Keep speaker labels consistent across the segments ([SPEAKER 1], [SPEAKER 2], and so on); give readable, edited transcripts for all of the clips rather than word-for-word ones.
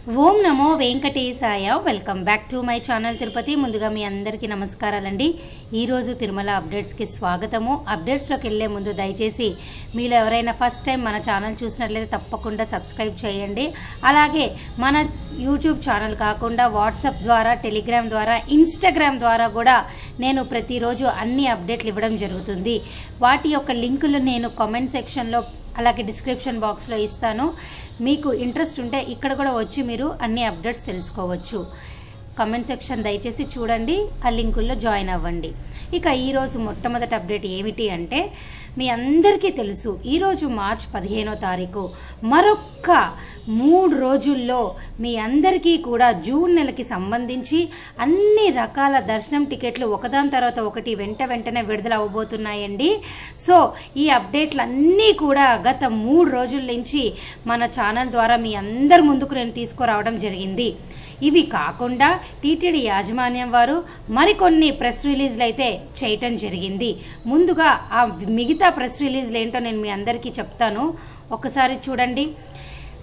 [SPEAKER 1] Om Namo Venkatesaya. Welcome back to my channel Tirupati. ముందుగా మీ అందరికీ నమస్కారాలండి. ఈరోజు తిరుమల అప్డేట్స్కి స్వాగతము. అప్డేట్స్లోకి వెళ్ళే ముందు దయచేసి మీలో ఎవరైనా ఫస్ట్ టైం మన ఛానల్ చూసినట్లయితే తప్పకుండా సబ్స్క్రైబ్ చేయండి. అలాగే మన యూట్యూబ్ ఛానల్ కాకుండా వాట్సాప్ ద్వారా, టెలిగ్రామ్ ద్వారా, ఇన్స్టాగ్రామ్ ద్వారా కూడా నేను ప్రతిరోజు అన్ని అప్డేట్లు ఇవ్వడం జరుగుతుంది. వాటి యొక్క లింకులు నేను కామెంట్ సెక్షన్లో అలాగే డిస్క్రిప్షన్ బాక్స్లో ఇస్తాను. మీకు ఇంట్రెస్ట్ ఉంటే ఇక్కడ కూడా వచ్చి మీరు అన్ని అప్డేట్స్ తెలుసుకోవచ్చు. కామెంట్ సెక్షన్ దయచేసి చూడండి, ఆ లింకుల్లో జాయిన్ అవ్వండి. ఇక ఈరోజు మొట్టమొదటి అప్డేట్ ఏమిటి అంటే, మీ అందరికీ తెలుసు ఈరోజు మార్చ్ 15వ తారీఖు. మరొక్క 3 రోజుల్లో మీ అందరికీ కూడా జూన్ నెలకి సంబంధించి అన్ని రకాల దర్శనం టికెట్లు ఒకదాని తర్వాత ఒకటి వెంటనే విడుదల అవ్వబోతున్నాయండి. సో ఈ అప్డేట్లన్నీ కూడా గత 3 రోజుల నుంచి మన ఛానల్ ద్వారా మీ అందరి ముందుకు నేను తీసుకురావడం జరిగింది. ఇవి కాకుండా టీటీడీ యాజమాన్యం వారు మరికొన్ని ప్రెస్ రిలీజ్లు అయితే చేయటం జరిగింది. ముందుగా ఆ మిగతా ప్రెస్ రిలీజ్లు ఏంటో నేను మీ అందరికీ చెప్తాను, ఒకసారి చూడండి.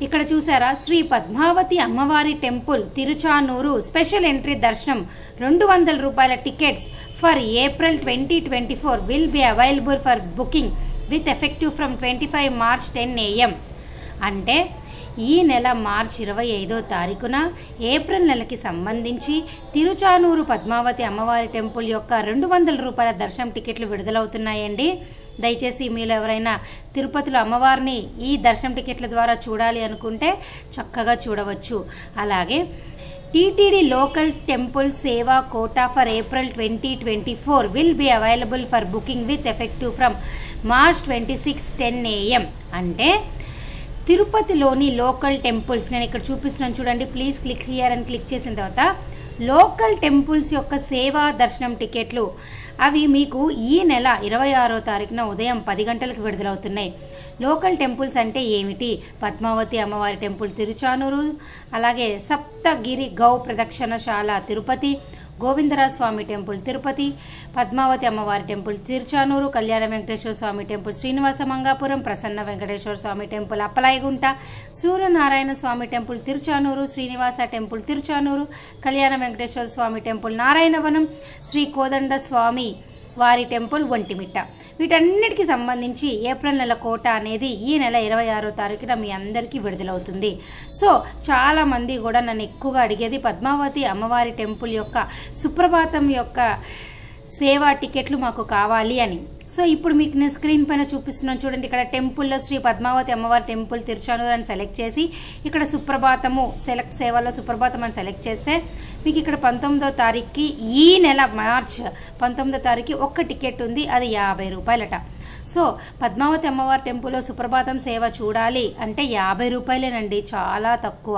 [SPEAKER 1] ఇక్కడ చూసారా, శ్రీ పద్మావతి అమ్మవారి టెంపుల్ తిరుచానూరు స్పెషల్ ఎంట్రీ దర్శనం 200 రూపాయల tickets for April 2024 will be available for booking with effective from 25 March 10 AM. అంటే ఈ నెల మార్చి 25వ తారీఖున ఏప్రిల్ నెలకి సంబంధించి తిరుచానూరు పద్మావతి అమ్మవారి టెంపుల్ యొక్క 200 రూపాయల దర్శనం టికెట్లు విడుదలవుతున్నాయండి. దయచేసి మీలో ఎవరైనా తిరుపతిలో అమ్మవారిని ఈ దర్శనం టికెట్ల ద్వారా చూడాలి అనుకుంటే చక్కగా చూడవచ్చు. అలాగే TTD local temple seva quota for April 2024 will be available for booking with effective from March 26 10 AM. అంటే తిరుపతిలోని లోకల్ టెంపుల్స్ నేను ఇక్కడ చూపిస్తున్నాను చూడండి. ప్లీజ్ క్లిక్ హియర్ అని క్లిక్ చేసిన తర్వాత లోకల్ టెంపుల్స్ యొక్క సేవా దర్శనం టికెట్లు అవి మీకు ఈ నెల 26వ తారీఖున ఉదయం 10 గంటలకు విడుదలవుతున్నాయి. లోకల్ టెంపుల్స్ అంటే ఏమిటి? పద్మావతి అమ్మవారి టెంపుల్ తిరుచానూరు, అలాగే సప్తగిరి గౌ ప్రదక్షిణశాల తిరుపతి, గోవిందరాజ స్వామి టెంపుల్ తిరుపతి, పద్మావతి అమ్మవారి టెంపుల్ తిరుచానూరు, కళ్యాణ వెంకటేశ్వర స్వామి టెంపుల్ శ్రీనివాస మంగాపురం, ప్రసన్న వెంకటేశ్వర స్వామి temple Appalayagunta, Suryanarayana Swamy temple Tiruchanur, Srinivasa temple Tiruchanur, కళ్యాణ వెంకటేశ్వర స్వామి టెంపుల్ నారాయణవనం, శ్రీ కోదండ స్వామి వారి టెంపుల్ ఒంటిమిట్ట. వీటన్నిటికీ సంబంధించి ఏప్రిల్ నెల కోట అనేది ఈ నెల 26వ తారీఖున మీ అందరికీ విడుదలవుతుంది. సో చాలామంది కూడా నన్ను ఎక్కువగా అడిగేది పద్మావతి అమ్మవారి టెంపుల్ యొక్క సుప్రభాతం యొక్క సేవా టికెట్లు మాకు కావాలి అని. సో ఇప్పుడు మీకు నేను స్క్రీన్ పైన చూపిస్తున్నాను చూడండి. ఇక్కడ టెంపుల్లో శ్రీ పద్మావతి అమ్మవారి టెంపుల్ తిరుచానూరు అని సెలెక్ట్ చేసి ఇక్కడ సుప్రభాతము సెలెక్ట్ సేవలో సుప్రభాతం అని సెలెక్ట్ చేస్తే మీకు ఇక్కడ 19వ తారీఖుకి ఈ నెల మార్చ్ 19వ తారీఖుకి ఒక్క టికెట్ ఉంది, అది 50 రూపాయలట. సో పద్మావతి అమ్మవారి టెంపుల్లో సుప్రభాతం సేవ చూడాలి అంటే 50 రూపాయలేనండి, చాలా తక్కువ.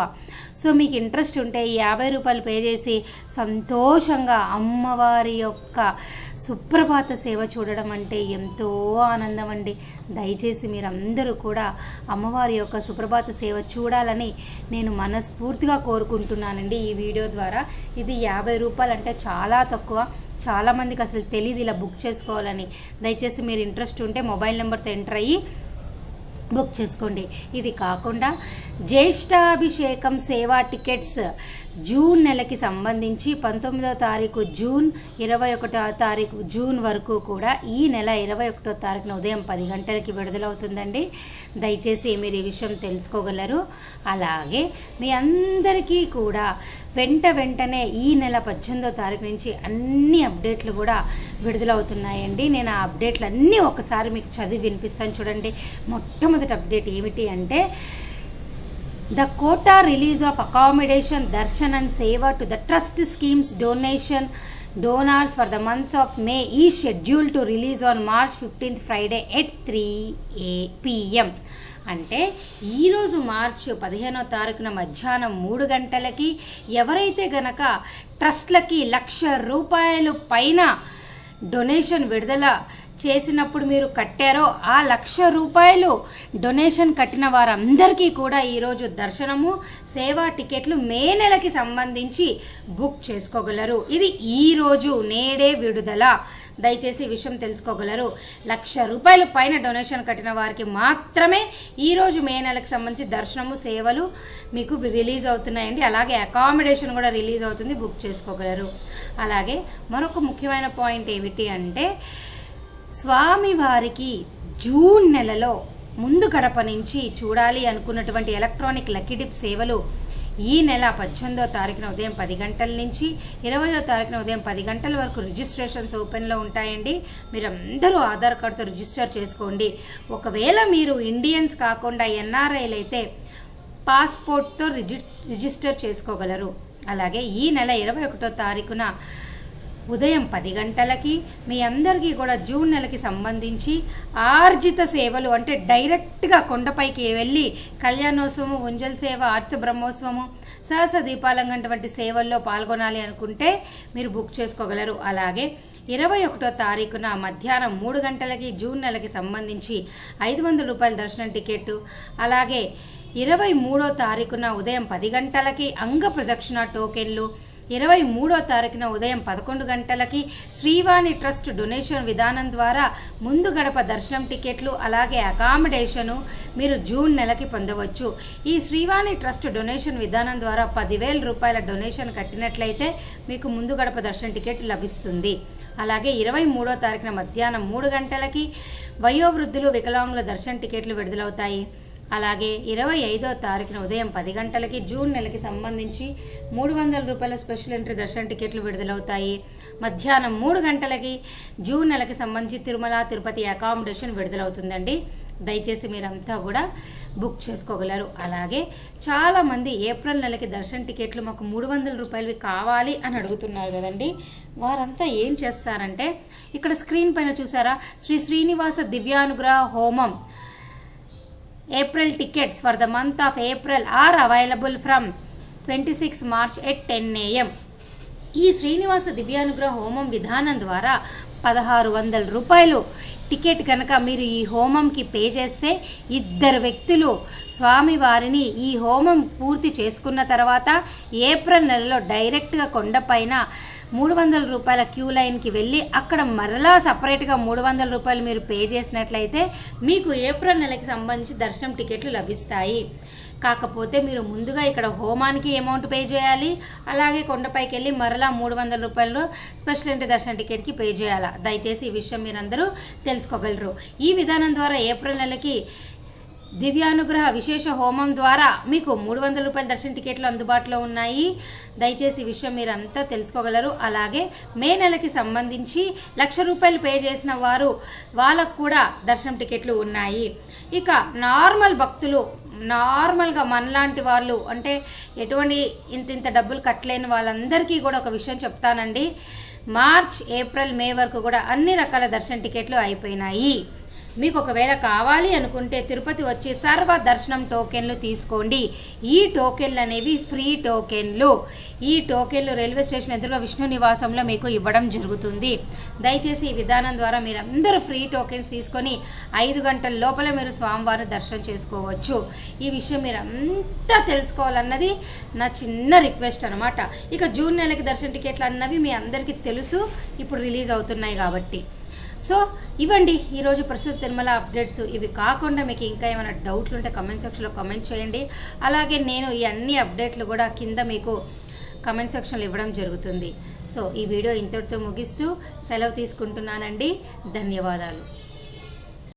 [SPEAKER 1] సో మీకు ఇంట్రెస్ట్ ఉంటే ఈ 50 రూపాయలు పే చేసి సంతోషంగా అమ్మవారి యొక్క సుప్రభాత సేవ చూడడం అంటే ఎంతో ఆనందం అండి. దయచేసి మీరందరూ కూడా అమ్మవారి యొక్క సుప్రభాత సేవ చూడాలని నేను మనస్ఫూర్తిగా కోరుకుంటున్నానండి ఈ వీడియో ద్వారా. ఇది 50 రూపాయలు అంటే చాలా తక్కువ. చాలామందికి అసలు తెలియదు ఇలా బుక్ చేసుకోవాలని. దయచేసి మీరు ఇంట్రెస్ట్ ఉంటే మొబైల్ నెంబర్తో ఎంటర్ అయ్యి బుక్ చేసుకోండి. ఇది కాకుండా జ్యేష్ఠాభిషేకం సేవా టికెట్స్ జూన్ నెలకి సంబంధించి 19వ తారీఖు జూన్ 21వ తారీఖు జూన్ వరకు కూడా ఈ నెల 21వ తారీఖున ఉదయం 10 గంటలకి విడుదలవుతుందండి. దయచేసి మీరు ఈ విషయం తెలుసుకోగలరు. అలాగే మీ అందరికీ కూడా వెంటనే ఈ నెల 18వ తారీఖు నుంచి అన్ని అప్డేట్లు కూడా విడుదలవుతున్నాయండి. నేను ఆ అప్డేట్లు అన్నీ ఒకసారి మీకు చదివి వినిపిస్తాను చూడండి. మొట్టమొదటి అప్డేట్ ఏమిటి అంటే, The quota release of accommodation, darshan and seva to the trust schemes donors for the month of May is scheduled to release on March 15th Friday at 3 PM. అంటే ఈరోజు మార్చి 15వ తారీఖున మధ్యాహ్నం 3 గంటలకి ఎవరైతే గనక ట్రస్ట్లకి 1,00,000 రూపాయలు పైన డొనేషన్ విడుదల చేసినప్పుడు మీరు కట్టారో ఆ 1,00,000 రూపాయలు డొనేషన్ కట్టిన వారందరికీ కూడా ఈరోజు దర్శనము సేవా టికెట్లు మే నెలకి సంబంధించి బుక్ చేసుకోగలరు. ఇది ఈరోజు నేడే విడుదల. దయచేసి ఈ విషయం తెలుసుకోగలరు. 1,00,000 రూపాయల పైన డొనేషన్ కట్టిన వారికి మాత్రమే ఈరోజు మే నెలకు సంబంధించి దర్శనము సేవలు మీకు రిలీజ్ అవుతున్నాయండి. అలాగే అకామిడేషన్ కూడా రిలీజ్ అవుతుంది, బుక్ చేసుకోగలరు. అలాగే మరొక ముఖ్యమైన పాయింట్ ఏమిటి అంటే స్వామివారికి జూన్ నెలలో ముందు గడప నుంచి చూడాలి అనుకున్నటువంటి ఎలక్ట్రానిక్ లక్కీ డిప్ సేవలు ఈ నెల 18వ తారీఖున ఉదయం 10 గంటల నుంచి 20వ తారీఖున ఉదయం 10 గంటల వరకు రిజిస్ట్రేషన్స్ ఓపెన్లో ఉంటాయండి. మీరందరూ ఆధార్ కార్డుతో రిజిస్టర్ చేసుకోండి. ఒకవేళ మీరు ఇండియన్స్ కాకుండా ఎన్ఆర్ఐలు అయితే పాస్పోర్ట్తో రిజిస్టర్ చేసుకోగలరు. అలాగే ఈ నెల 21వ తారీఖున ఉదయం 10 గంటలకి మీ అందరికీ కూడా జూన్ నెలకి సంబంధించి ఆర్జిత సేవలు అంటే డైరెక్ట్గా కొండపైకి వెళ్ళి కళ్యాణోత్సవము, ఉంజల్ సేవ, ఆర్జిత బ్రహ్మోత్సవము, సహస్ర దీపాలంఘన వంటి సేవల్లో పాల్గొనాలి అనుకుంటే మీరు బుక్ చేసుకోగలరు. అలాగే 21వ తారీఖున మధ్యాహ్నం 3 గంటలకి జూన్ నెలకి సంబంధించి 500 రూపాయల దర్శనం టికెట్, అలాగే 23వ తారీఖున ఉదయం 10 గంటలకి అంగ ప్రదక్షిణ టోకెన్లు, 23వ తారీఖున ఉదయం 11 గంటలకి శ్రీవాణి ట్రస్ట్ డొనేషన్ విధానం ద్వారా ముందు గడప దర్శనం టికెట్లు, అలాగే అకామిడేషను మీరు జూన్ నెలకి పొందవచ్చు. ఈ శ్రీవాణి ట్రస్ట్ డొనేషన్ విధానం ద్వారా 10,000 రూపాయల డొనేషన్ కట్టినట్లయితే మీకు ముందు గడప దర్శనం టికెట్ లభిస్తుంది. అలాగే 23వ తారీఖున మధ్యాహ్నం 3 గంటలకి వయోవృద్ధులు, వికలాంగుల దర్శనం టికెట్లు విడుదలవుతాయి. అలాగే 25వ తారీఖున ఉదయం 10 గంటలకి జూన్ నెలకి సంబంధించి 300 రూపాయల స్పెషల్ ఎంట్రీ దర్శన టికెట్లు విడుదలవుతాయి. మధ్యాహ్నం 3 గంటలకి జూన్ నెలకి సంబంధించి తిరుమల తిరుపతి అకామిడేషన్ విడుదలవుతుందండి. దయచేసి మీరంతా కూడా బుక్ చేసుకోగలరు. అలాగే చాలామంది ఏప్రిల్ నెలకి దర్శన టికెట్లు మాకు 300 రూపాయలవి కావాలి అని అడుగుతున్నారు కదండి. వారంతా ఏం చేస్తారంటే ఇక్కడ స్క్రీన్ పైన చూసారా, శ్రీ శ్రీనివాస దివ్యానుగ్రహ హోమం April tickets for the month of April are available from 26 March at 10 AM. ఈ శ్రీనివాస దివ్యానుగ్రహ హోమం విధానం ద్వారా 1,600 రూపాయలు టికెట్ కనుక మీరు ఈ హోమంకి పే చేస్తే 2 వ్యక్తులు స్వామివారిని ఈ హోమం పూర్తి చేసుకున్న తర్వాత ఏప్రిల్ నెలలో డైరెక్ట్గా కొండపైన 300 రూపాయల క్యూ లైన్కి వెళ్ళి అక్కడ మరలా సపరేట్గా 300 రూపాయలు మీరు పే చేసినట్లయితే మీకు ఏప్రిల్ నెలకి సంబంధించి దర్శనం టికెట్లు లభిస్తాయి. కాకపోతే మీరు ముందుగా ఇక్కడ హోమానికి అమౌంట్ పే చేయాలి, అలాగే కొండపైకి వెళ్ళి మరలా 300 రూపాయలు స్పెషల్ ఎంట్రీ దర్శన టికెట్కి పే చేయాలి. దయచేసి ఈ విషయం మీరందరూ తెలుసుకోగలరు. ఈ విధానం ద్వారా ఏప్రిల్ నెలకి దివ్యానుగ్రహ విశేష హోమం ద్వారా మీకు 300 రూపాయల దర్శన టికెట్లు అందుబాటులో ఉన్నాయి. దయచేసి ఈ విషయం మీరంతా తెలుసుకోగలరు. అలాగే మే నెలకి సంబంధించి 1,00,000 రూపాయలు పే చేసిన వారు వాళ్ళకు కూడా దర్శనం టికెట్లు ఉన్నాయి. ఇక నార్మల్ భక్తులు, నార్మల్గా మనలాంటి వాళ్ళు అంటే ఎటువంటి ఇంత డబ్బులు కట్టలేని వాళ్ళందరికీ కూడా ఒక విషయం చెప్తానండి. మార్చ్, ఏప్రిల్, మే వరకు కూడా అన్ని రకాల దర్శన టికెట్లు అయిపోయినాయి. మీకు ఒకవేళ కావాలి అనుకుంటే తిరుపతి వచ్చి సర్వ దర్శనం టోకెన్లు తీసుకోండి. ఈ టోకెన్లు అనేవి ఫ్రీ టోకెన్లు. ఈ టోకెన్లు రైల్వే స్టేషన్ ఎదురుగా విష్ణు నివాసంలో మీకు ఇవ్వడం జరుగుతుంది. దయచేసి ఈ విధానం ద్వారా మీరు అందరూ ఫ్రీ టోకెన్స్ తీసుకొని 5 గంటల లోపల మీరు స్వామివారిని దర్శనం చేసుకోవచ్చు. ఈ విషయం మీరు అంతా తెలుసుకోవాలన్నది నా చిన్న రిక్వెస్ట్ అనమాట. ఇక జూన్ నెలకి దర్శన టికెట్లు అన్నవి మీ అందరికీ తెలుసు, ఇప్పుడు రిలీజ్ అవుతున్నాయి కాబట్టి. సో ఇవ్వండి ఈరోజు ప్రస్తుత తిరుమల అప్డేట్స్. ఇవి కాకుండా మీకు ఇంకా ఏమైనా డౌట్లు ఉంటే కమెంట్ సెక్షన్లో కమెంట్ చేయండి. అలాగే నేను ఈ అన్ని అప్డేట్లు కూడా కింద మీకు కమెంట్ సెక్షన్లో ఇవ్వడం జరుగుతుంది. సో ఈ వీడియో ఇంతటితో ముగిస్తూ సెలవు తీసుకుంటున్నానండి. ధన్యవాదాలు.